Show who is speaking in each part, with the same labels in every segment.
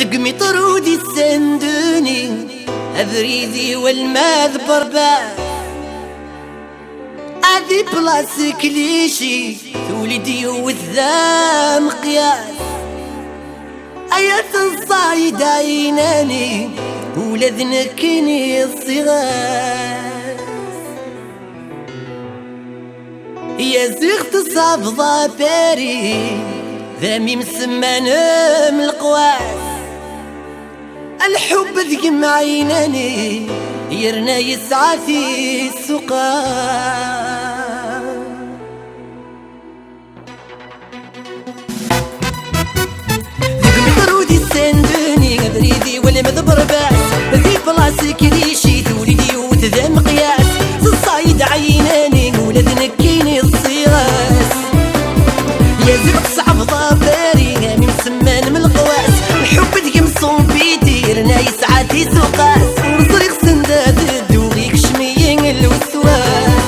Speaker 1: ذق مطرودي السندوني أبريدي والماذ برباس هذي بلاص كليشي تولدي وذا مقياس آيات الصايد عيناني ولذنكني الصغار يا زغت صابضة باري ذامي مسمان من القواس الحب ذقم عيناني يرنا يسعى في السقار ذقم طرودي السندوني بريدي ولا مذبر باس ذي بلاص كليشي تولدي وتذا مقياس الصايد عيناني ولذنكيني الصياس يا زرق صعب ضاباري من سمان من القواس الحب ذقم صوبيتي يرنا يسعى في سقاس ونصريق سنداد دوغيك شميين الوسواس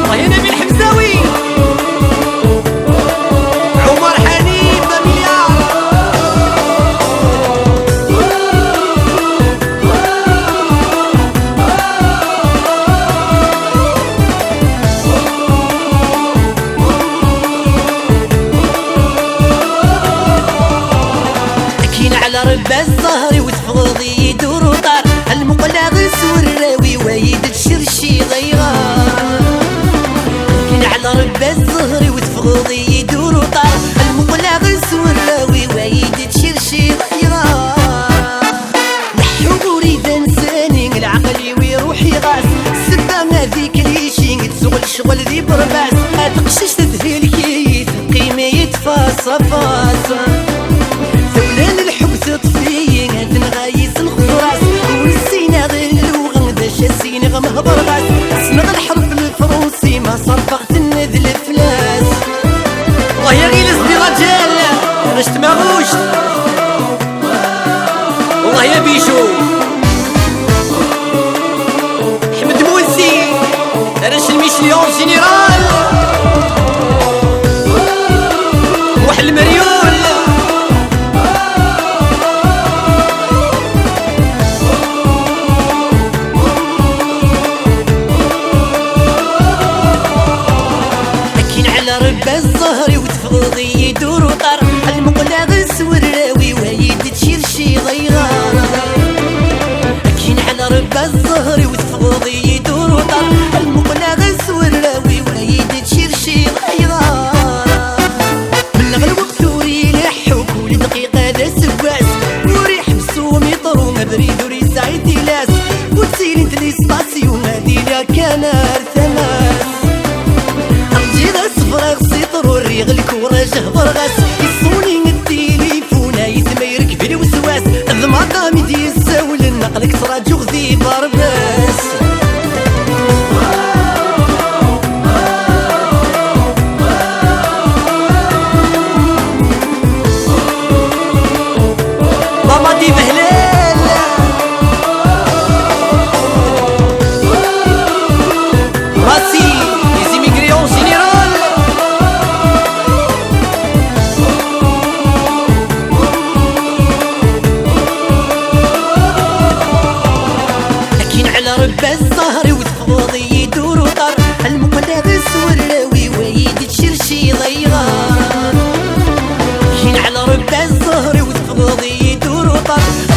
Speaker 1: ويا نبي الحمزاوي عمر حنيف مليار على ربا الزهر وتفضي يدور وطار المقلاغس والراوي وايد الشرشي غيران كين على ربا الزهر وتفضي يدور وطار المقلاغس والراوي وايد الشرشي غيران الحضوري دنساني العقلي ويروحي غاس السبا ما ذيك ليشي تسوق الشغل ذي برباس تقشش تذهل كي قيمة يتفاصى فاصا ثولان الحب تطفي تنغايس الخراس ونسينا غير اللغة ذا شاسين غمه برغاس اسمع الحرف الفروسي ما صرفغت النذل الفلاس الله يا غيلس دي رجال رشت ماغوش والله يا بيشو حمد موسي رش الميشليون جينيرال وحل مريول ربا الزهري وتفضي يدور وطار المقلاغس والراوي وايد تشيرشي غيران كين على ربا الزهري وتفضي يدور وطار المقلاغس والراوي وايد تشيرشي غيران من غير وقت وري لحوك ولدقيقة ذا سواس وريح مسوم يطرو مبريد وري سعيد ديلاس وتسيلي انت لي ستاسيون هادي لا كان ارتماس غلك وراجه برغاس يصوني التليفون يتميرك بالوسواس الضماطة ميدي الساول نقلك تراجو غذي برباس ماما دي بهلال راسي يزي ميغريون جينيرال ربا الزهر وتفضي يدور وطار المقلاغس والراوي وايد تشرشي ضيغان كين على ربا الزهر وتفضي يدور وطار